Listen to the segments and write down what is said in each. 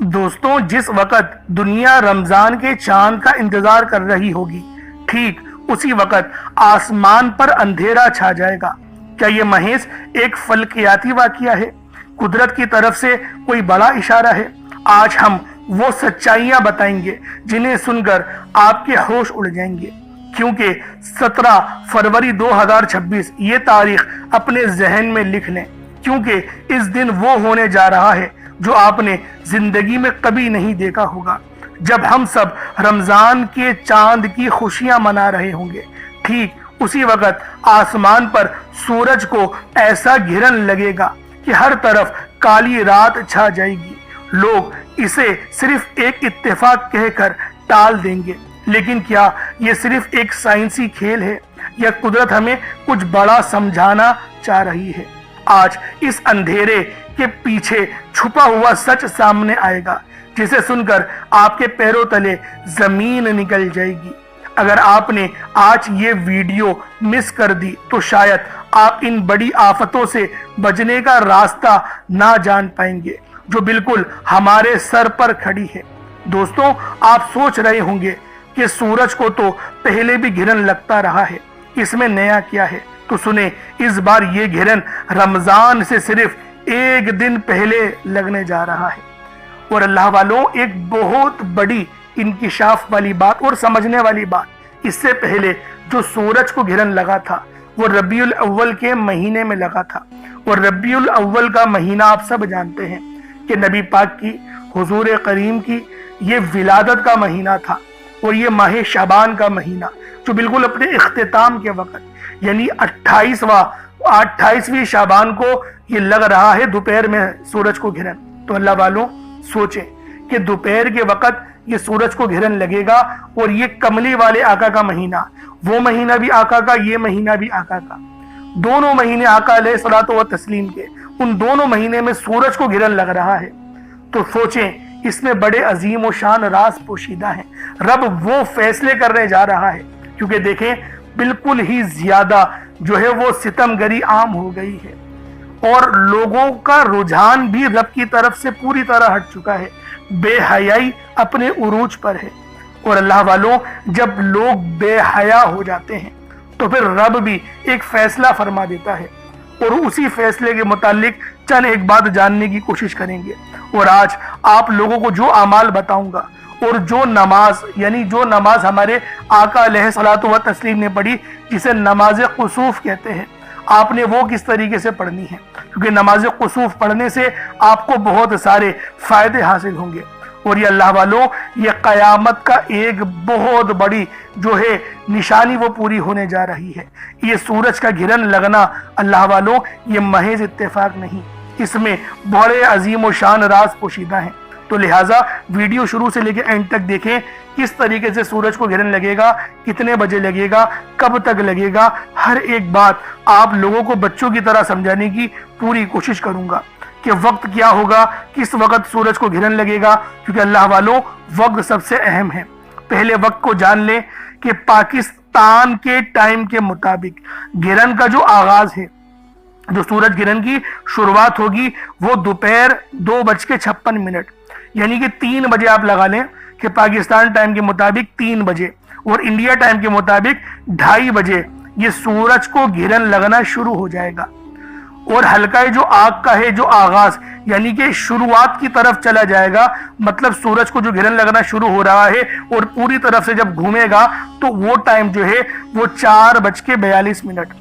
دوستوں، جس وقت دنیا رمضان کے چاند کا انتظار کر رہی ہوگی، ٹھیک اسی وقت آسمان پر اندھیرا چھا جائے گا۔ کیا یہ محض ایک فلکیاتی واقعہ ہے؟ قدرت کی طرف سے کوئی بڑا اشارہ ہے؟ آج ہم وہ سچائیاں بتائیں گے جنہیں سن کر آپ کے ہوش اڑ جائیں گے، کیونکہ 17 فروری 2026 یہ تاریخ اپنے ذہن میں لکھ لیں، کیونکہ اس دن وہ ہونے جا رہا ہے جو آپ نے زندگی میں کبھی نہیں دیکھا ہوگا، جب ہم سب رمضان کے چاند کی خوشیاں منا رہے ہوں گے۔ ٹھیک اسی وقت آسمان پر سورج کو ایسا گھرن لگے گا کہ ہر طرف کالی رات چھا جائے گی۔ لوگ اسے صرف ایک اتفاق کہہ کر ٹال دیں گے، لیکن کیا یہ صرف ایک سائنسی کھیل ہے یا قدرت ہمیں کچھ بڑا سمجھانا چاہ رہی ہے؟ آج اس اندھیرے کے پیچھے چھپا ہوا سچ سامنے آئے گا، جسے سن کر آپ کے پیروں تلے زمین نکل جائے گی۔ اگر آپ نے آج یہ ویڈیو مس کر دی تو شاید آپ ان بڑی آفتوں سے بچنے کا راستہ نہ جان پائیں گے جو بالکل ہمارے سر پر کھڑی ہے۔ دوستوں، آپ سوچ رہے ہوں گے کہ سورج کو تو پہلے بھی گھرن لگتا رہا ہے، اس میں نیا کیا ہے؟ تو سنیں، اس بار یہ گھرن رمضان سے صرف ایک دن پہلے لگنے جا رہا ہے۔ اور اللہ والوں، ایک بہت بڑی انکشاف والی بات اور سمجھنے والی بات، اس سے پہلے جو سورج کو گھرن لگا تھا وہ ربیع الاول کے مہینے میں لگا تھا، اور ربیع الاول کا مہینہ آپ سب جانتے ہیں کہ نبی پاک کی، حضور کریم کی یہ ولادت کا مہینہ تھا، اور یہ ماہ شعبان کا مہینہ جو بالکل اپنے اختتام کے وقت یعنی 28ویں شعبان کو یہ لگ رہا ہے دوپہر میں سورج کو گھرن۔ تو اللہ والوں سوچیں کہ دوپہر کے وقت یہ سورج کو گھرن لگے گا، اور یہ کملی والے آقا کا مہینہ، وہ مہینہ بھی آقا کا، یہ مہینہ بھی آقا کا، دونوں مہینے آقا علیہ الصلوۃ والتسلیم کے، ان دونوں مہینے میں سورج کو گھرن لگ رہا ہے۔ تو سوچیں، اس میں بڑے عظیم و شان راز پوشیدہ ہیں۔ رب وہ فیصلے کرنے جا رہا ہے، کیونکہ دیکھیں بالکل ہی زیادہ جو ہے وہ ستم گری عام ہو گئی ہے، اور لوگوں کا رجحان بھی رب کی طرف سے پوری طرح ہٹ چکا ہے، بے حیائی اپنے عروج پر ہے۔ اور اللہ والوں، جب لوگ بے حیا ہو جاتے ہیں تو پھر رب بھی ایک فیصلہ فرما دیتا ہے، اور اسی فیصلے کے متعلق چند ایک بات جاننے کی کوشش کریں گے۔ اور آج آپ لوگوں کو جو اعمال بتاؤں گا، اور جو نماز ہمارے آقا علیہ الصلوۃ والتسلیم نے پڑھی، جسے نماز کسوف کہتے ہیں، آپ نے وہ کس طریقے سے پڑھنی ہے، کیونکہ نماز کسوف پڑھنے سے آپ کو بہت سارے فائدے حاصل ہوں گے۔ اور یہ اللہ والوں، یہ قیامت کا ایک بہت بڑی جو ہے نشانی وہ پوری ہونے جا رہی ہے۔ یہ سورج کا گھرن لگنا اللہ والوں، یہ محض اتفاق نہیں، اس میں بڑے عظیم و شان راز پوشیدہ ہیں۔ تو لہٰذا ویڈیو شروع سے لے کے اینڈ تک دیکھیں، کس طریقے سے سورج کو گھرن لگے گا، کتنے بجے لگے گا، کب تک لگے گا، ہر ایک بات آپ لوگوں کو بچوں کی طرح سمجھانے کی پوری کوشش کروں گا کہ وقت کیا ہوگا، کس وقت سورج کو گھرن لگے گا، کیونکہ اللہ والوں وقت سب سے اہم ہے۔ پہلے وقت کو جان لیں کہ پاکستان کے ٹائم کے مطابق گھرن کا جو آغاز ہے، جو سورج گرہن کی شروعات ہوگی، وہ دوپہر 2:56، یعنی کہ 3 بجے آپ لگا لیں کہ پاکستان ٹائم کے مطابق 3 بجے، اور انڈیا ٹائم کے مطابق 2:30 بجے یہ سورج کو گرہن لگنا شروع ہو جائے گا، اور حلقہ جو آگ کا ہے جو آغاز یعنی کہ شروعات کی طرف چلا جائے گا، مطلب سورج کو جو گرہن لگنا شروع ہو رہا ہے اور پوری طرف سے جب گھومے گا تو وہ ٹائم جو ہے وہ 4:42،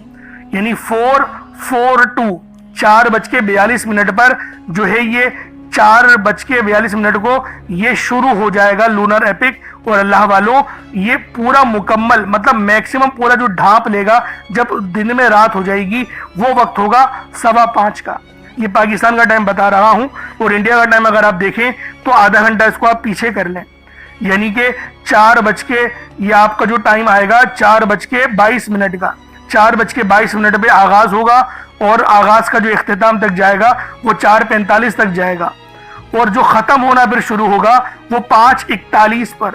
یعنی 4:42 4:42 پر جو ہے یہ 4:42 کو یہ شروع ہو جائے گا لونر ایپک۔ اور اللہ والوں، یہ پورا مکمل مطلب میکسیمم پورا جو ڈھانپ لے گا جب دن میں رات ہو جائے گی، وہ وقت ہوگا 5:15 کا۔ یہ پاکستان کا ٹائم بتا رہا ہوں، اور انڈیا کا ٹائم اگر آپ دیکھیں تو آدھا گھنٹہ اس کو آپ پیچھے کر لیں، یعنی کہ 4 یہ آپ کا جو ٹائم آئے گا 4:22 کا، 4:22 پہ آغاز ہوگا، اور آغاز کا جو اختتام تک جائے گا وہ 4:45 تک جائے گا، اور جو ختم ہونا پھر شروع ہوگا وہ 5:41 پر،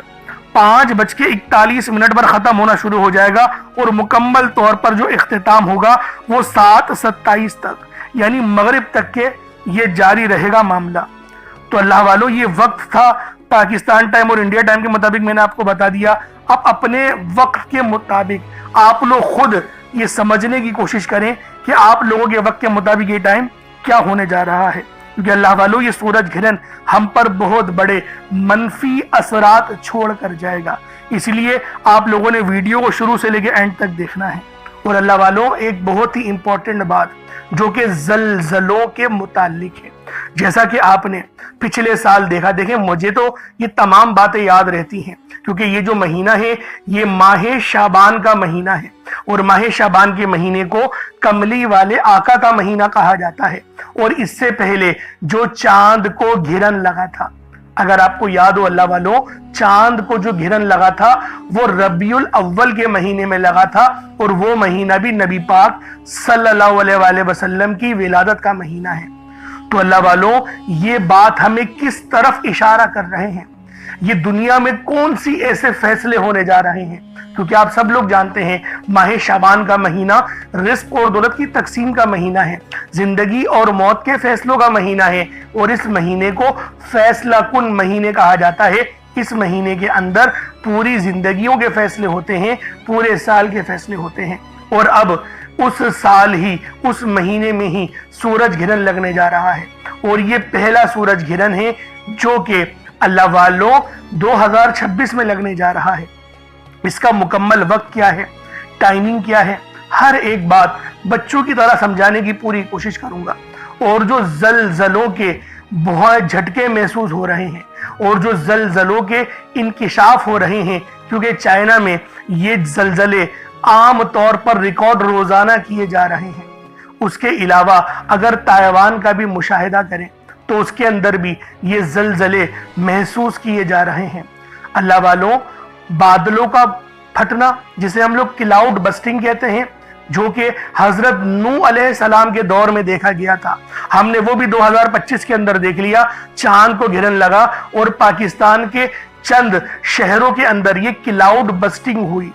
5:41 پر ختم ہونا شروع ہو جائے گا، اور مکمل طور پر جو اختتام ہوگا وہ 7:27 تک، یعنی مغرب تک کے یہ جاری رہے گا معاملہ۔ تو اللہ والوں یہ وقت تھا پاکستان ٹائم اور انڈیا ٹائم کے مطابق، میں نے آپ کو بتا دیا. اب اپنے وقت کے مطابق آپ لوگ خود یہ سمجھنے کی کوشش کریں کہ آپ لوگوں کے وقت کے مطابق یہ ٹائم کیا ہونے جا رہا ہے، کیونکہ اللہ والوں یہ سورج گرہن ہم پر بہت بڑے منفی اثرات چھوڑ کر جائے گا. اس لیے آپ لوگوں نے ویڈیو کو شروع سے لے کے اینڈ تک دیکھنا ہے. اور اللہ والوں ایک بہت ہی امپورٹنٹ بات جو کہ زلزلوں کے متعلق ہے، جیسا کہ آپ نے پچھلے سال دیکھا، دیکھیں مجھے تو یہ تمام باتیں یاد رہتی ہیں کیونکہ یہ جو مہینہ ہے یہ ماہ شعبان کا مہینہ ہے، اور ماہ شعبان کے مہینے کو کملی والے آقا کا مہینہ کہا جاتا ہے. اور اس سے پہلے جو چاند کو گھرن لگا تھا، اگر آپ کو یاد ہو اللہ والوں، چاند کو جو گھرن لگا تھا وہ ربیع الاول کے مہینے میں لگا تھا، اور وہ مہینہ بھی نبی پاک صلی اللہ علیہ وآلہ وسلم کی ولادت کا مہینہ ہے. تو اللہ والوں یہ بات ہمیں کس طرف اشارہ کر رہے ہیں، یہ دنیا میں کون سی ایسے فیصلے ہونے جا رہے ہیں، کیونکہ آپ سب لوگ جانتے ہیں ماہ شعبان کا مہینہ رزق اور دولت کی تقسیم کا مہینہ ہے، زندگی اور موت کے فیصلوں کا مہینہ ہے، اور اس مہینے کو فیصلہ کن مہینے کہا جاتا ہے. اس مہینے کے اندر پوری زندگیوں کے فیصلے ہوتے ہیں، پورے سال کے فیصلے ہوتے ہیں. اور اب اس سال ہی اس مہینے میں ہی سورج گرہن لگنے جا رہا ہے، اور یہ پہلا سورج گرہن ہے جو کہ اللہ والوں 2026 میں لگنے جا رہا ہے. اس کا مکمل وقت کیا ہے، ٹائمنگ کیا ہے، ہر ایک بات بچوں کی طرح سمجھانے کی پوری کوشش کروں گا. اور جو زلزلوں کے بہت جھٹکے محسوس ہو رہے ہیں اور جو زلزلوں کے انکشاف ہو رہے ہیں، کیونکہ چائنا میں یہ زلزلے عام طور پر ریکارڈ روزانہ کیے جا رہے ہیں. اس کے علاوہ اگر تائیوان کا بھی مشاہدہ کریں تو اس کے اندر بھی یہ زلزلے محسوس کیے جا رہے ہیں. اللہ والوں بادلوں کا پھٹنا جسے ہم لوگ کلاؤڈ بسٹنگ کہتے ہیں، جو کہ حضرت نوح علیہ السلام کے دور میں دیکھا گیا تھا، ہم نے وہ بھی 2025 کے اندر دیکھ لیا. چاند کو گرہن لگا اور پاکستان کے چند شہروں کے اندر یہ کلاؤڈ بسٹنگ ہوئی.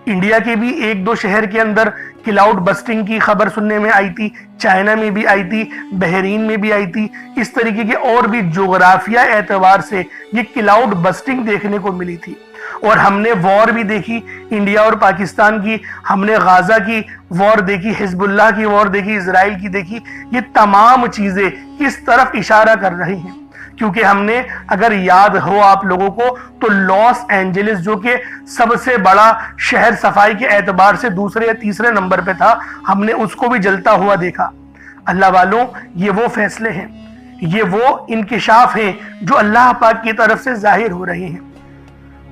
انڈیا کے بھی ایک دو شہر کے اندر کلاؤڈ بسٹنگ کی خبر سننے میں آئی تھی، چائنا میں بھی آئی تھی، بحرین میں بھی آئی تھی. اس طریقے کے اور بھی جغرافیہ اعتبار سے یہ کلاؤڈ بسٹنگ دیکھنے کو ملی تھی. اور ہم نے وار بھی دیکھی انڈیا اور پاکستان کی، ہم نے غازہ کی وار دیکھی، حزب اللہ کی وار دیکھی، اسرائیل کی دیکھی. یہ تمام چیزیں کس طرف اشارہ کر رہی ہیں، کیونکہ ہم نے اگر یاد ہو آپ لوگوں کو تو لاس اینجلس جو کہ سب سے بڑا شہر صفائی کے اعتبار سے دوسرے یا تیسرے نمبر پہ تھا، ہم نے اس کو بھی جلتا ہوا دیکھا. اللہ والوں یہ وہ فیصلے ہیں، یہ وہ انکشاف ہیں جو اللہ پاک کی طرف سے ظاہر ہو رہے ہیں.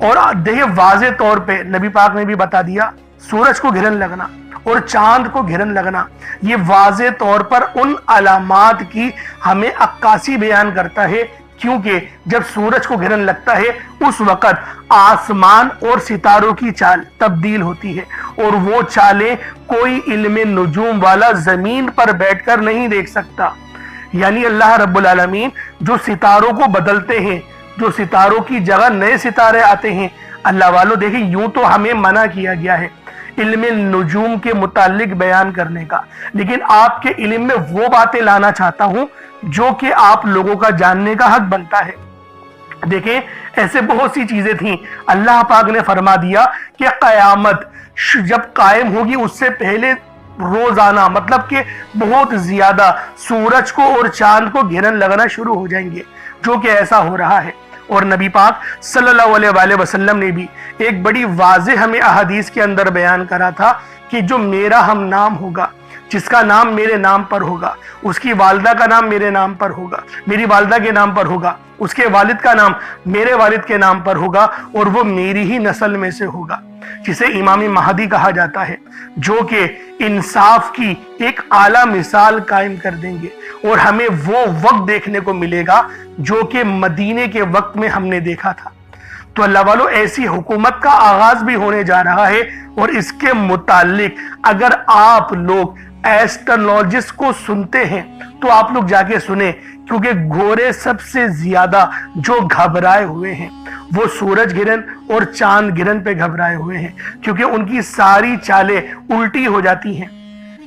اور دیکھیں واضح طور پہ نبی پاک نے بھی بتا دیا سورج کو گرہن لگنا اور چاند کو گرہن لگنا یہ واضح طور پر ان علامات کی ہمیں عکاسی بیان کرتا ہے، کیونکہ جب سورج کو گرہن لگتا ہے اس وقت آسمان اور ستاروں کی چال تبدیل ہوتی ہے، اور وہ چالیں کوئی علم نجوم والا زمین پر بیٹھ کر نہیں دیکھ سکتا. یعنی اللہ رب العالمین جو ستاروں کو بدلتے ہیں، جو ستاروں کی جگہ نئے ستارے آتے ہیں، اللہ والوں دیکھیں یوں تو ہمیں منع کیا گیا ہے علم نجوم کے متعلق بیان کرنے کا، لیکن آپ کے علم میں وہ باتیں لانا چاہتا ہوں جو کہ آپ لوگوں کا جاننے کا حق بنتا ہے. دیکھیں ایسے بہت سی چیزیں تھیں، اللہ پاک نے فرما دیا کہ قیامت جب قائم ہوگی اس سے پہلے روزانہ مطلب کہ بہت زیادہ سورج کو اور چاند کو گرہن لگنا شروع ہو جائیں گے، جو کہ ایسا ہو رہا ہے. اور نبی پاک صلی اللہ علیہ وآلہ وسلم نے بھی ایک بڑی واضح ہمیں احادیث کے اندر بیان کرا تھا کہ جو میرا ہم نام ہوگا، جس کا نام میرے نام پر ہوگا، اس کی والدہ کا نام میرے نام پر ہوگا، میری والدہ کے نام پر ہوگا، اس کے والد کا نام میرے والد کے نام پر ہوگا، اور وہ میری ہی نسل میں سے ہوگا، جسے امام مہدی کہا جاتا ہے، جو کہ انصاف کی ایک اعلیٰ مثال قائم کر دیں گے. اور ہمیں وہ وقت دیکھنے کو ملے گا جو کہ مدینے کے وقت میں ہم نے دیکھا تھا. تو اللہ والوں ایسی حکومت کا آغاز بھی ہونے جا رہا ہے، اور اس کے متعلق اگر آپ لوگ ایسٹرولوجسٹ کو سنتے ہیں تو آپ لوگ جا کے سنیں، کیونکہ گھوڑے سب سے زیادہ جو گھبرائے ہوئے ہیں وہ سورج گرہن اور چاند گرہن پہ گھبرائے ہوئے ہیں، کیونکہ ان کی ساری چالیں الٹی ہو جاتی ہیں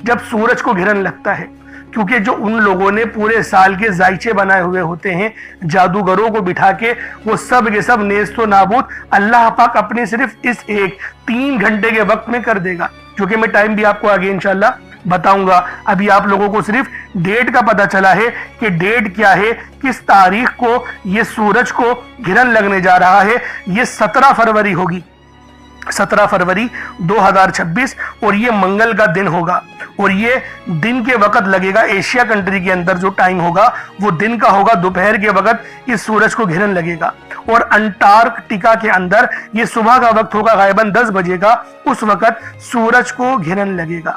جب سورج کو گرہن لگتا ہے، کیونکہ جو ان لوگوں نے پورے سال کے ذائچے بنائے ہوئے ہوتے ہیں جادوگروں کو بٹھا کے، وہ سب کے سب نیست و نابود اللہ پاک اپنے صرف اس ایک 3 گھنٹے کے وقت میں کر دے گا، جو کہ میں ٹائم بھی آپ کو آگے انشاءاللہ بتاؤں گا۔ ابھی آپ لوگوں کو صرف ڈیٹ کا پتہ چلا ہے کہ ڈیٹ کیا ہے، کس تاریخ کو یہ سورج کو گرہن لگنے جا رہا ہے۔ یہ 17 فروری ہوگی، 17 فروری 2026، اور یہ منگل کا دن ہوگا، اور یہ دن کے وقت لگے گا۔ ایشیا کنٹری کے اندر جو ٹائم ہوگا وہ دن کا ہوگا، دوپہر کے وقت اس سورج کو گرہن لگے گا، اور انٹارکٹیکا کے اندر یہ صبح کا وقت ہوگا، غالباً 10 بجے کا، اس وقت سورج کو گرہن لگے گا۔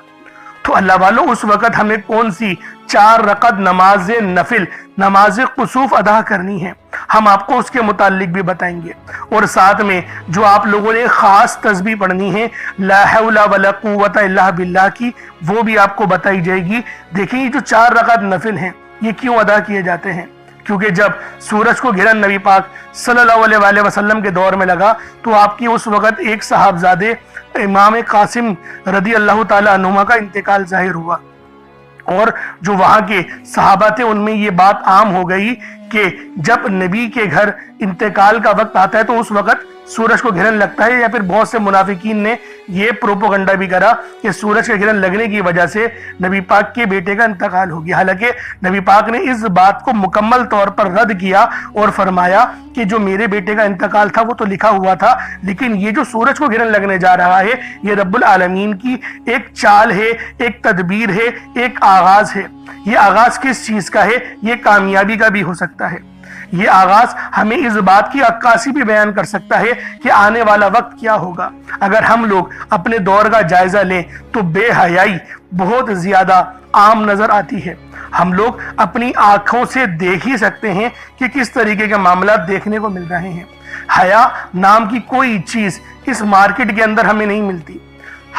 تو اللہ والو اس وقت ہمیں کون سی 4 رکعت نماز نفل، نماز کسوف ادا کرنی ہے، ہم آپ کو اس کے متعلق بھی بتائیں گے، اور ساتھ میں جو آپ لوگوں نے خاص تسبیح پڑھنی ہے لا حول ولا قوت الا باللہ کی، وہ بھی آپ کو بتائی جائے گی۔ دیکھیں یہ جو 4 رکعت نفل ہیں یہ کیوں ادا کیے جاتے ہیں؟ کیونکہ جب سورج کو گرہن نبی پاک صلی اللہ علیہ وآلہ وسلم کے دور میں لگا تو آپ کی اس وقت ایک صاحبزادے امام قاسم رضی اللہ تعالی عنہما کا انتقال ظاہر ہوا، اور جو وہاں کے صحابہ تھے ان میں یہ بات عام ہو گئی کہ جب نبی کے گھر انتقال کا وقت آتا ہے تو اس وقت سورج کو گرہن لگتا ہے، یا پھر بہت سے منافقین نے یہ پروپیگنڈا بھی کرا کہ سورج کے گرہن لگنے کی وجہ سے نبی پاک کے بیٹے کا انتقال ہو گیا۔ حالانکہ نبی پاک نے اس بات کو مکمل طور پر رد کیا اور فرمایا کہ جو میرے بیٹے کا انتقال تھا وہ تو لکھا ہوا تھا، لیکن یہ جو سورج کو گرہن لگنے جا رہا ہے یہ رب العالمین کی ایک چال ہے، ایک تدبیر ہے، ایک آغاز ہے۔ یہ آغاز کس چیز کا ہے؟ یہ کامیابی کا بھی ہو سکتا ہے۔ یہ آغاز ہمیں اس بات کی عکاسی بھی بیان کر سکتا ہے کہ آنے والا وقت کیا ہوگا۔ اگر ہم لوگ اپنے دور کا جائزہ لیں تو بے حیائی بہت زیادہ عام نظر آتی ہے۔ ہم لوگ اپنی آنکھوں سے دیکھ ہی سکتے ہیں کہ کس طریقے کے معاملات دیکھنے کو مل رہے ہیں۔ حیا نام کی کوئی چیز اس مارکیٹ کے اندر ہمیں نہیں ملتی۔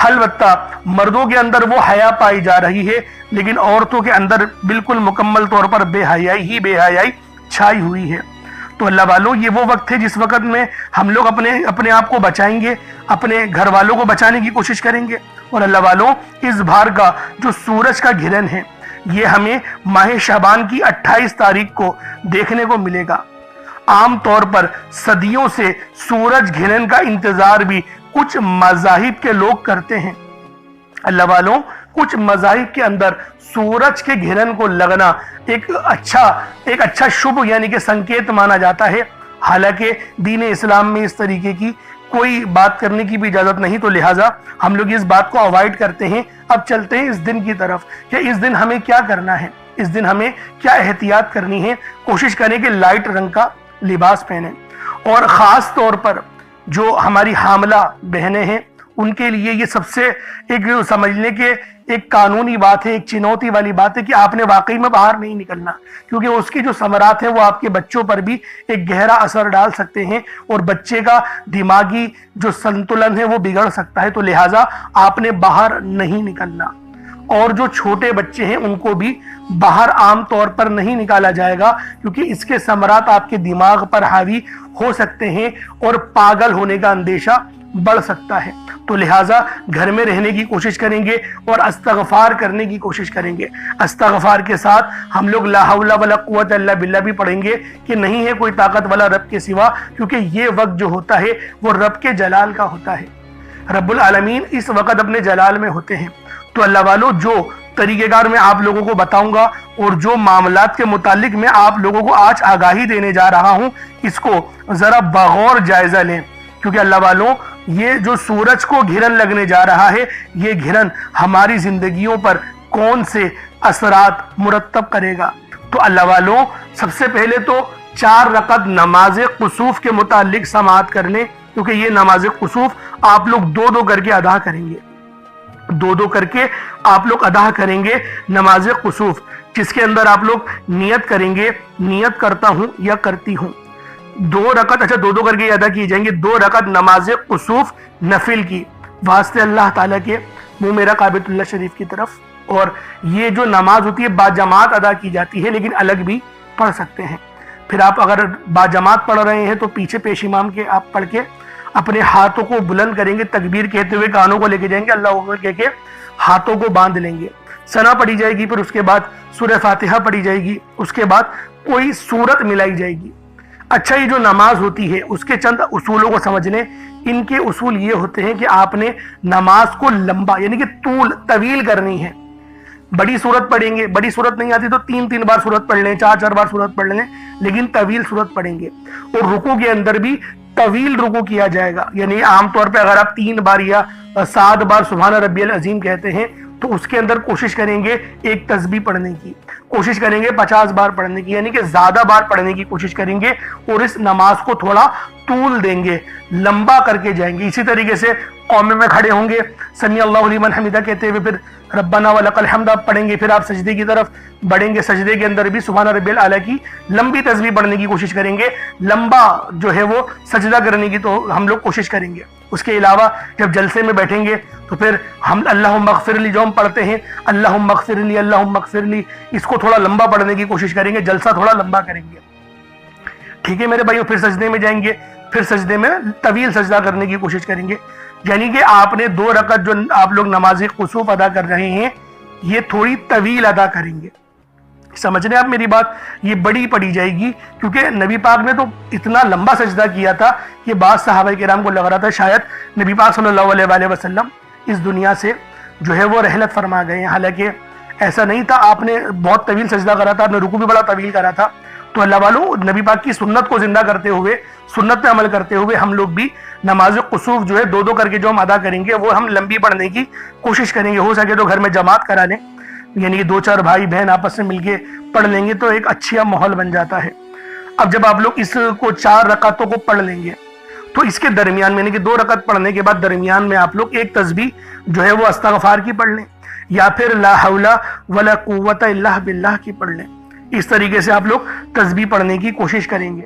البتہ مردوں کے اندر وہ حیا پائی جا رہی ہے، لیکن عورتوں کے اندر بالکل مکمل طور پر بے حیائی چھائی ہوئی ہے۔ تو اللہ والوں یہ وہ وقت ہے جس وقت میں ہم لوگ اپنے آپ کو بچائیں گے، اپنے گھر والوں کو بچانے کی کوشش کریں گے۔ اور اللہ والوں اس بار کا جو سورج کا گرہن ہے یہ ہمیں ماہ شعبان کی 28 تاریخ کو دیکھنے کو ملے گا۔ عام طور پر صدیوں سے سورج گرہن کا انتظار بھی کچھ مذاہب کے لوگ کرتے ہیں۔ اللہ والوں کچھ مذاہب کے اندر سورج کے گرہن کو لگنا ایک اچھا شبھ یعنی کہ سنکیت مانا جاتا ہے۔ حالانکہ دین اسلام میں اس طریقے کی کوئی بات کرنے کی بھی اجازت نہیں، تو لہٰذا ہم لوگ اس بات کو اوائڈ کرتے ہیں۔ اب چلتے ہیں اس دن کی طرف کہ اس دن ہمیں کیا کرنا ہے، اس دن ہمیں کیا احتیاط کرنی ہے۔ کوشش کریں کہ لائٹ رنگ کا لباس پہنیں، اور خاص طور پر جو ہماری حاملہ بہنیں ہیں ان کے لیے یہ سب سے ایک سمجھنے کے ایک قانونی بات ہے، ایک چنوتی والی بات ہے کہ آپ نے واقعی میں باہر نہیں نکلنا، کیونکہ اس کی جو ثمرات ہیں وہ آپ کے بچوں پر بھی ایک گہرا اثر ڈال سکتے ہیں، اور بچے کا دماغی جو سنتولن ہے وہ بگڑ سکتا ہے۔ تو لہٰذا آپ نے باہر نہیں نکلنا، اور جو چھوٹے بچے ہیں ان کو بھی باہر عام طور پر نہیں نکالا جائے گا، کیونکہ اس کے ثمرات آپ کے دماغ پر حاوی ہو سکتے ہیں اور پاگل ہونے کا اندیشہ بڑھ سکتا ہے۔ تو لہٰذا گھر میں رہنے کی کوشش کریں گے اور استغفار کرنے کی کوشش کریں گے۔ استغفار کے ساتھ ہم لوگ لا حول ولا قوت الا باللہ بھی پڑھیں گے کہ نہیں ہے کوئی طاقت والا رب کے سوا، کیونکہ یہ وقت جو ہوتا ہے وہ رب کے جلال کا ہوتا ہے۔ رب العالمین اس وقت اپنے جلال میں ہوتے ہیں۔ تو اللہ والو جو طریقہ کار میں آپ لوگوں کو بتاؤں گا اور جو معاملات کے متعلق میں آپ لوگوں کو آج آگاہی دینے جا رہا ہوں، اس کو ذرا بغور جائزہ لیں، کیونکہ اللہ والوں یہ جو سورج کو گرہن لگنے جا رہا ہے یہ گرہن ہماری زندگیوں پر کون سے اثرات مرتب کرے گا۔ تو اللہ والوں سب سے پہلے تو 4 رکعت نماز کسوف کے متعلق سماعت کر لیں، کیونکہ یہ نماز کسوف آپ لوگ 2 کر کے ادا کریں گے، 2 کر کے آپ لوگ ادا کریں گے نماز کسوف، جس کے اندر آپ لوگ نیت کریں گے، نیت کرتا ہوں یا کرتی ہوں۔ 2 رکعت 2 کر کے ادا کی جائیں گے، 2 رکعت نماز کسوف نفل کی، واسطے اللہ تعالیٰ کے منہ میرا کعبۃ اللہ شریف کی طرف۔ اور یہ جو نماز ہوتی ہے باجماعت ادا کی جاتی ہے، لیکن الگ بھی پڑھ سکتے ہیں۔ پھر آپ اگر باجماعت پڑھ رہے ہیں تو پیچھے پیش امام کے آپ پڑھ کے اپنے ہاتھوں کو بلند کریں گے، تکبیر کہتے ہوئے کانوں کو لے کے جائیں گے، اللہ اکبر کہہ کے ہاتھوں کو باندھ لیں گے۔ سنا پڑھی جائے گی، پھر اس کے بعد سورہ فاتحہ پڑھی جائے گی، اس کے بعد کوئی سورت ملائی جائے گی۔ اچھا، یہ جو نماز ہوتی ہے اس کے چند اصولوں کو سمجھ لیں۔ ان کے اصول یہ ہوتے ہیں کہ آپ نے نماز کو لمبا یعنی کہ طویل کرنی ہے۔ بڑی صورت پڑھیں گے، بڑی صورت نہیں آتی تو 3 بار صورت پڑھ لیں، 4 بار صورت پڑھ لیں، لیکن طویل صورت پڑھیں گے۔ اور رکوع کے اندر بھی طویل رکوع کیا جائے گا، یعنی عام طور پہ اگر آپ 3 بار یا 7 بار سبحان ربی العظیم کہتے ہیں تو اس کے اندر کوشش کریں گے ایک تسبیح پڑھنے کی، کوشش کریں گے 50 بار پڑھنے کی، یعنی کہ زیادہ بار پڑھنے کی کوشش کریں گے، اور اس نماز کو تھوڑا طول دیں گے، لمبا کر کے جائیں گے۔ اسی طریقے سے قومے میں کھڑے ہوں گے، سمیع اللہ لمن حمیدہ کہتے ہوئے پھر ربنا ولک الحمد آپ پڑھیں گے، پھر آپ سجدے کی طرف بڑھیں گے، سجدے کے اندر بھی سبحان ربی الاعلیٰ کی لمبی تسبیح پڑھنے کی کوشش کریں گے، لمبا جو ہے وہ سجدہ کرنے کی تو ہم لوگ کوشش کریں گے۔ اس کے علاوہ جب جلسے میں بیٹھیں گے تو پھر ہم اللہم اغفر لی جو ہم پڑھتے ہیں، اللہم اغفر لی اللہم اغفر لی، اس کو تھوڑا لمبا پڑھنے کی کوشش کریں گے، جلسہ تھوڑا لمبا کریں گے۔ ٹھیک ہے میرے بھائیو، پھر سجدے میں جائیں گے، پھر سجدے میں طویل سجدہ کرنے کی کوشش کریں گے، یعنی کہ آپ نے 2 رکعت جو آپ لوگ نماز کسوف ادا کر رہے ہیں یہ تھوڑی طویل ادا کریں گے۔ سمجھ رہے ہیں آپ میری بات؟ یہ بڑی پڑھی جائے گی، کیونکہ نبی پاک نے تو اتنا لمبا سجدہ کیا تھا کہ بعض صحابہ کرام کو لگ رہا تھا شاید نبی پاک صلی اللہ علیہ وآلہ وسلم اس دنیا سے جو ہے وہ رحلت فرما گئے ہیں، حالانکہ ایسا نہیں تھا، آپ نے بہت طویل سجدہ کرا تھا، آپ نے رکوع بھی بڑا طویل کرا تھا۔ تو اللہ والو، نبی پاک کی سنت کو زندہ کرتے ہوئے، سنت پہ عمل کرتے ہوئے ہم لوگ بھی نماز کسوف جو ہے 2 کر کے جو ہم ادا کریں گے وہ ہم لمبی پڑھنے کی کوشش کریں گے۔ ہو سکے تو گھر میں جماعت کرا لیں، یعنی 2-4 بھائی بہن آپس میں مل کے پڑھ لیں گے تو ایک اچھا ماحول بن جاتا ہے۔ اب جب آپ لوگ اس کو 4 رکعتوں کو پڑھ لیں گے تو اس کے درمیان میں یعنی کہ 2 رکعت پڑھنے کے بعد درمیان میں آپ لوگ ایک تسبیح جو ہے وہ استغفار کی پڑھ لیں، یا پھر لا حول ولا قوت الا باللہ کی پڑھ لیں۔ اس طریقے سے آپ لوگ تسبیح پڑھنے کی کوشش کریں گے۔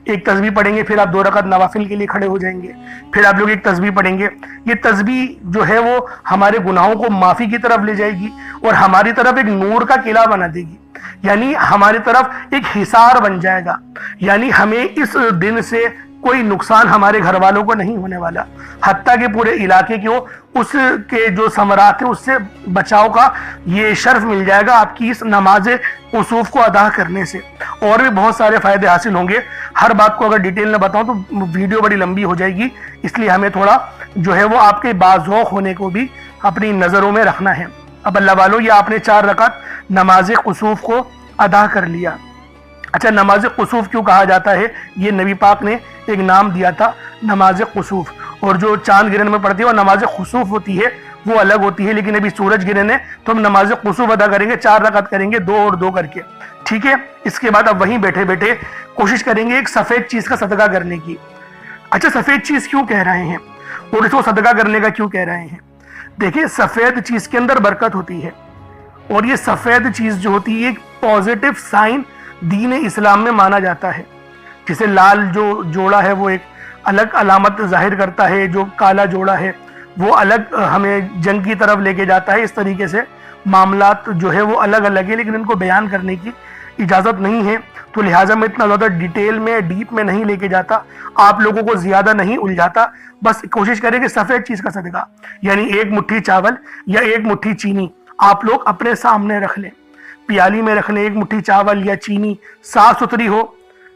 ایک تسبیح پڑھیں گے، پھر آپ 2 رکعت نوافل کے لیے کھڑے ہو جائیں گے، پھر آپ لوگ ایک تسبیح پڑھیں گے۔ یہ تسبیح جو ہے وہ ہمارے گناہوں کو معافی کی طرف لے جائے گی اور ہماری طرف ایک نور کا قلعہ بنا دے گی، یعنی ہماری طرف ایک حصار بن جائے گا، یعنی ہمیں اس دن سے کوئی نقصان ہمارے گھر والوں کو نہیں ہونے والا، حتیٰ کہ پورے علاقے کو اس کے جو ثمرات ہیں اس سے بچاؤ کا یہ شرف مل جائے گا آپ کی اس نماز کسوف کو ادا کرنے سے۔ اور بھی بہت سارے فائدے حاصل ہوں گے، ہر بات کو اگر ڈیٹیل میں بتاؤں تو ویڈیو بڑی لمبی ہو جائے گی، اس لیے ہمیں تھوڑا جو ہے وہ آپ کے باذوق ہونے کو بھی اپنی نظروں میں رکھنا ہے۔ اب اللہ والو، یہ آپ نے 4 رکعت نماز کسوف کو ادا کر لیا۔ اچھا، نماز کسوف کیوں کہا جاتا ہے؟ یہ نبی پاک نے ایک نام دیا تھا نماز کسوف، اور جو چاند گرہن میں پڑتی ہے وہ نماز خسوف ہوتی ہے، وہ الگ ہوتی ہے، لیکن ابھی سورج گرہن ہے تو ہم نماز کسوف ادا کریں گے، 4 رکعت کریں گے، 2 اور 2 کر کے۔ ٹھیک ہے، اس کے بعد اب وہیں بیٹھے بیٹھے کوشش کریں گے ایک سفید چیز کا صدقہ کرنے کی۔ اچھا، سفید چیز کیوں کہہ رہے ہیں اور اس کو صدقہ کرنے کا کیوں کہہ رہے ہیں؟ دیکھیں، سفید چیز کے اندر برکت ہوتی ہے، اور یہ سفید چیز جو ہوتی ہے ایک پازیٹیو سائن دین اسلام میں مانا جاتا ہے۔ جسے لال جو جوڑا ہے وہ ایک الگ علامت ظاہر کرتا ہے، جو کالا جوڑا ہے وہ الگ ہمیں جنگ کی طرف لے کے جاتا ہے۔ اس طریقے سے معاملات جو ہے وہ الگ الگ ہے، لیکن ان کو بیان کرنے کی اجازت نہیں ہے، تو لہٰذا میں اتنا زیادہ ڈیٹیل میں ڈیپ میں نہیں لے کے جاتا، آپ لوگوں کو زیادہ نہیں الجھاتا، بس کوشش کریں کہ سفید چیز کا صدقہ یعنی 1 مٹھی چاول یا 1 مٹھی چینی آپ لوگ اپنے سامنے رکھ لیں، پیالی میں رکھ لیں۔ 1 مٹھی چاول یا چینی صاف ستھری ہو،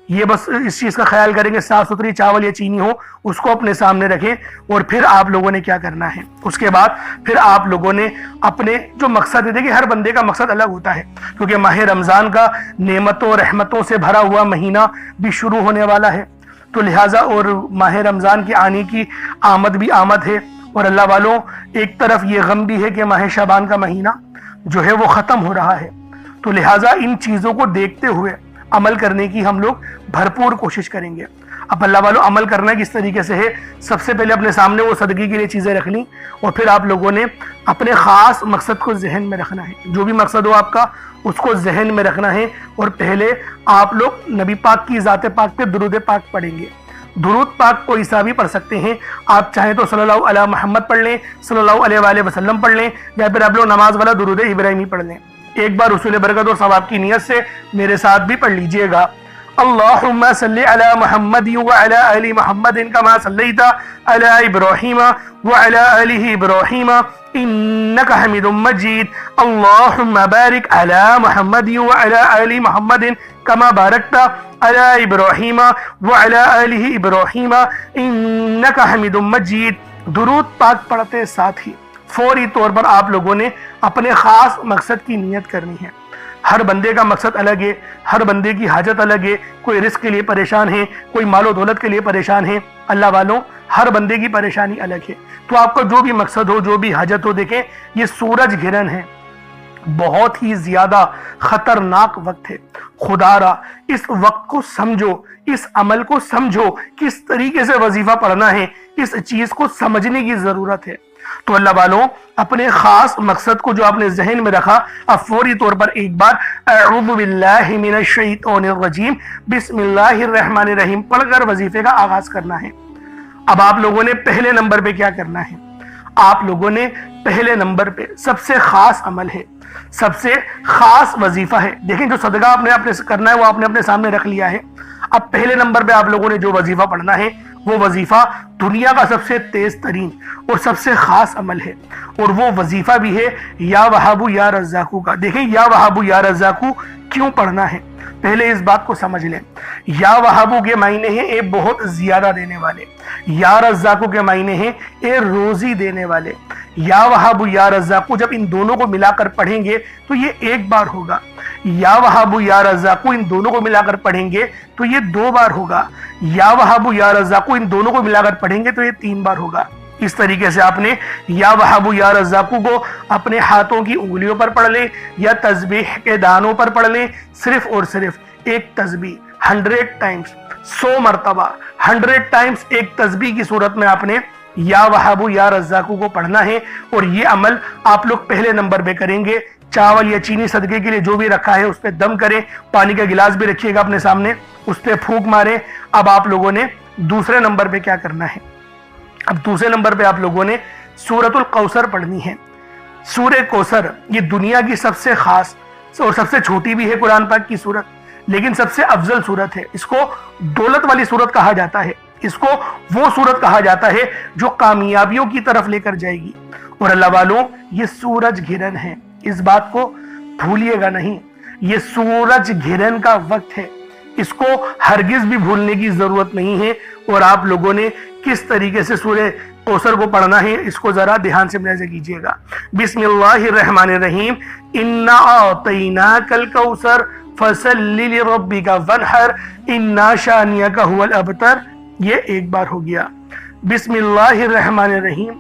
یہ بس اس چیز کا خیال کریں کہ صاف ستھری چاول یا چینی ہو، اس کو اپنے سامنے رکھیں۔ اور پھر آپ لوگوں نے کیا کرنا ہے، اس کے بعد پھر آپ لوگوں نے اپنے جو مقصد ہے، دیکھیں ہر بندے کا مقصد الگ ہوتا ہے، کیونکہ ماہ رمضان کا نعمتوں رحمتوں سے بھرا ہوا مہینہ بھی شروع ہونے والا ہے، تو لہٰذا اور ماہ رمضان کی آنے کی آمد بھی آمد ہے، اور اللہ والوں ایک طرف یہ غم بھی ہے کہ ماہ شعبان کا مہینہ جو ہے وہ ختم ہو رہا ہے، تو لہٰذا ان چیزوں کو دیکھتے ہوئے عمل کرنے کی ہم لوگ بھرپور کوشش کریں گے۔ اب اللہ والوں عمل کرنا کس طریقے سے ہے، سب سے پہلے اپنے سامنے وہ صدقے کے لیے چیزیں رکھ لیں، اور پھر آپ لوگوں نے اپنے خاص مقصد کو ذہن میں رکھنا ہے، جو بھی مقصد ہو آپ کا اس کو ذہن میں رکھنا ہے، اور پہلے آپ لوگ نبی پاک کی ذات پاک پہ درود پاک پڑھیں گے۔ درود پاک کوئی سا بھی پڑھ سکتے ہیں، آپ چاہیں تو صلی اللہ علیہ محمد پڑھ لیں، صلی اللہ علیہ وآلہ وسلم پڑھ لیں، یا پھر آپ لوگ نماز والا درود ابراہیمی پڑھ لیں۔ ایک بار رسول برکت اور ثواب کی نیت سے میرے ساتھ بھی پڑھ لیجئے گا۔ اللهم صل على محمد وعلى آل محمد كما صليت على إبراهيم وعلى آل إبراهيم إنك حميد مجيد اللهم بارك على محمد وعلى آل محمد كما باركت على إبراهيم وعلى آل إبراهيم إنك حميد مجيد۔ درود پاک پڑھتے ساتھ ہی فوری طور پر آپ لوگوں نے اپنے خاص مقصد کی نیت کرنی ہے۔ ہر بندے کا مقصد الگ ہے، ہر بندے کی حاجت الگ ہے، کوئی رزق کے لیے پریشان ہے، کوئی مال و دولت کے لیے پریشان ہے۔ اللہ والوں، ہر بندے کی پریشانی الگ ہے، تو آپ کا جو بھی مقصد ہو، جو بھی حاجت ہو، دیکھیں یہ سورج گرہن ہے، بہت ہی زیادہ خطرناک وقت ہے۔ خدا را اس وقت کو سمجھو، اس عمل کو سمجھو، کس طریقے سے وظیفہ پڑھنا ہے، اس چیز کو سمجھنے کی ضرورت ہے۔ تو اللہ والوں، اپنے خاص مقصد کو جو آپ نے ذہن میں رکھا، اب فوری طور پر ایک بار اعوذ باللہ من الشیطان الرجیم بسم اللہ الرحمن الرحیم پڑھ کر وظیفے کا آغاز کرنا ہے۔ اب آپ لوگوں نے پہلے نمبر پہ کیا کرنا ہے؟ آپ لوگوں نے پہلے نمبر پہ سب سے خاص عمل ہے، سب سے خاص وظیفہ ہے۔ دیکھیں جو صدقہ آپ نے اپنے کرنا ہے وہ آپ نے اپنے سامنے رکھ لیا ہے۔ اب پہلے نمبر پہ آپ لوگوں نے جو وظیفہ پڑھنا ہے وہ وظیفہ دنیا کا سب سے تیز ترین اور سب سے خاص عمل ہے، اور وہ وظیفہ بھی ہے یا وہابو یا رزاقو کا۔ دیکھیں یا وہابو یا رزاقو کیوں پڑھنا ہے، پہلے اس بات کو سمجھ لیں۔ یا وہابو کے معنی ہیں اے بہت زیادہ دینے والے، یا رزاقو کے معنی ہیں اے روزی دینے والے۔ یا وہابو یا رزاقو جب ان دونوں کو ملا کر پڑھیں گے تو یہ ایک بار ہوگا، یا وہابو یا رزاقو ان دونوں کو ملا کر پڑھیں گے تو یہ 2 بار ہوگا، یا وہابو یا رزاقو ان دونوں کو ملا کر پڑھیں گے تو یہ 3 بار ہوگا۔ اس طریقے سے آپ نے یا وہابو یا رزاقو کو اپنے ہاتھوں کی انگلیوں پر پڑھ لیں یا تسبیح کے دانوں پر پڑھ لیں، صرف اور صرف ایک تسبیح 100 ٹائمز، 100 مرتبہ 100 ٹائمز ایک تسبیح کی صورت میں آپ نے یا وہابو یا رزاقو کو پڑھنا ہے۔ اور یہ عمل آپ لوگ پہلے نمبر پہ کریں گے۔ چاول یا چینی صدقے کے لیے جو بھی رکھا ہے اس پہ دم کریں، پانی کا گلاس بھی رکھیے گا اپنے سامنے، اس پہ پھونک ماریں۔ اب آپ لوگوں نے دوسرے نمبر پہ کیا کرنا ہے؟ اب دوسرے نمبر پہ آپ لوگوں نے سورۃ الکوثر پڑھنی ہے۔ سورہ کوثر یہ دنیا کی سب سے خاص اور سب سے چھوٹی بھی ہے قرآن پاک کی سورت، لیکن سب سے افضل سورت ہے۔ اس کو دولت والی سورت کہا جاتا ہے، اس کو وہ سورت کہا جاتا ہے جو کامیابیوں کی طرف لے کر جائے گی۔ اور اللہ والوں، یہ سورج گرہن ہے، اس بات کو بھولیے گا نہیں، یہ سورج گرہن کا وقت ہے، اس کو ہرگز بھی بھولنے کی ضرورت نہیں ہے۔ اور آپ لوگوں نے کس طریقے سے سورہ کوثر کو پڑھنا ہے اس کو ذرا دھیان سے ملاحظہ کیجیے گا۔ بسم اللہ الرحمن الرحیم انا اعطیناک الکوثر فصل لربک وانحر انا شانئک هو الابتر، یہ ایک بار ہو گیا۔ بسم اللہ الرحمن الرحیم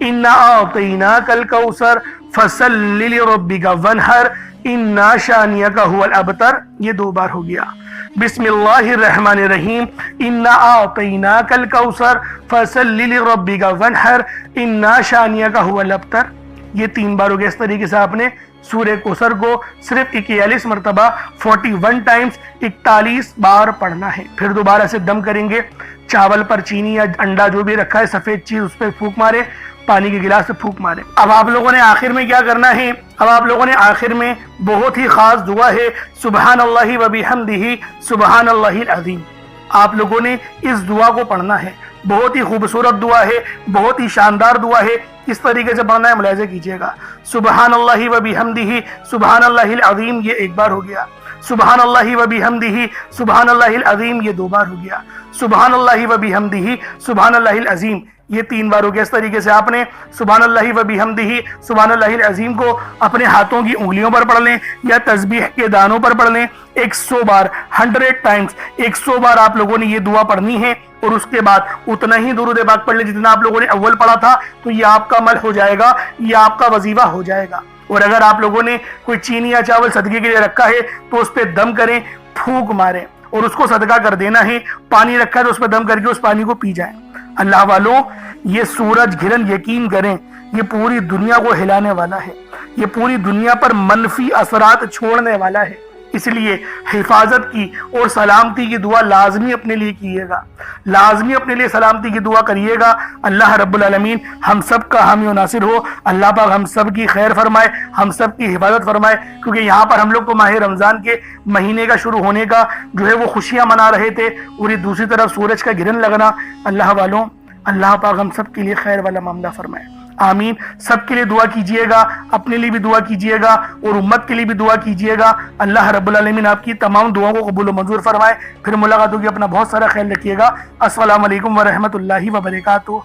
انا اعطیناک الکوثر فصل لربک وانحر انا شانئک هو الابتر، یہ 2 بار ہو گیا۔ بسم اللہ الرحمن الرحیم انا اعطیناک الکوثر فصل لربک وانحر انا شانئک هو الابتر، یہ 3 بار ہو گیا۔ اس طریقے سے آپ نے سورہ کوثر کو صرف 41 مرتبہ 41 ٹائمز 41 بار پڑھنا ہے۔ پھر دوبارہ سے دم کریں گے، چاول پر چینی یا انڈا جو بھی رکھا ہے سفید چیز اس پہ پھونک مارے، پانی کے گلاس سے پھونک مارے۔ اب آپ لوگوں نے آخر میں کیا کرنا ہے؟ اب آپ لوگوں نے آخر میں بہت ہی خاص دعا ہے سبحان اللہ و بحمدہ سبحان اللہ العظیم، آپ لوگوں نے اس دعا کو پڑھنا ہے۔ بہت ہی خوبصورت دعا ہے، بہت ہی شاندار دعا ہے، اس طریقے سے پڑھنا ہے، ملاحظہ کیجیے گا۔ سبحان اللہ و بحمدہ سبحان اللہ العظیم، یہ 1 بار ہو گیا۔ سبحان اللہ و بحمدہ سبحان اللہ العظیم، یہ 2 بار ہو گیا۔ سبحان اللہ و بحمدہ سبحان اللہ العظیم، یہ 3 بار ہو گیا۔ اس طریقے سے آپ نے سبحان اللہ و بحمدہ سبحان اللہ العظیم کو اپنے ہاتھوں کی انگلیوں پر پڑھ لیں یا تسبیح کے دانوں پر پڑھ لیں 100 بار 100 ٹائمز 100 بار آپ لوگوں نے یہ دعا پڑھنی ہے۔ اور اس کے بعد اتنا ہی درود پاک پڑھ لیں جتنا آپ لوگوں نے اول پڑھا تھا، تو یہ آپ کا عمل ہو جائے گا، یہ آپ کا وظیفہ ہو جائے گا۔ اور اگر آپ لوگوں نے کوئی چینی یا چاول صدقے کے لیے رکھا ہے تو اس پہ دم کریں، پھونک ماریں اور اس کو صدقہ کر دینا ہے۔ پانی رکھا ہے تو اس پہ دم کر کے اس پانی کو پی جائیں۔ اللہ والوں، یہ سورج گرہن یقین کریں یہ پوری دنیا کو ہلانے والا ہے، یہ پوری دنیا پر منفی اثرات چھوڑنے والا ہے۔ اس لیے حفاظت کی اور سلامتی کی دعا لازمی اپنے لیے کیے گا، لازمی اپنے لیے سلامتی کی دعا کریے گا۔ اللہ رب العالمین ہم سب کا حامی و ناصر ہو، اللہ پاک ہم سب کی خیر فرمائے، ہم سب کی حفاظت فرمائے، کیونکہ یہاں پر ہم لوگ تو ماہ رمضان کے مہینے کا شروع ہونے کا جو ہے وہ خوشیاں منا رہے تھے، اور یہ دوسری طرف سورج کا گرہن لگنا۔ اللہ والوں، اللہ پاک ہم سب کے لیے خیر والا معاملہ فرمائے، آمین۔ سب کے لیے دعا کیجئے گا، اپنے لیے بھی دعا کیجئے گا اور امت کے لیے بھی دعا کیجئے گا۔ اللہ رب العالمین آپ کی تمام دعاؤں کو قبول و منظور فرمائے۔ پھر ملاقات ہوگی، اپنا بہت سارا خیال رکھیے گا۔ السلام علیکم ورحمۃ اللہ وبرکاتہ۔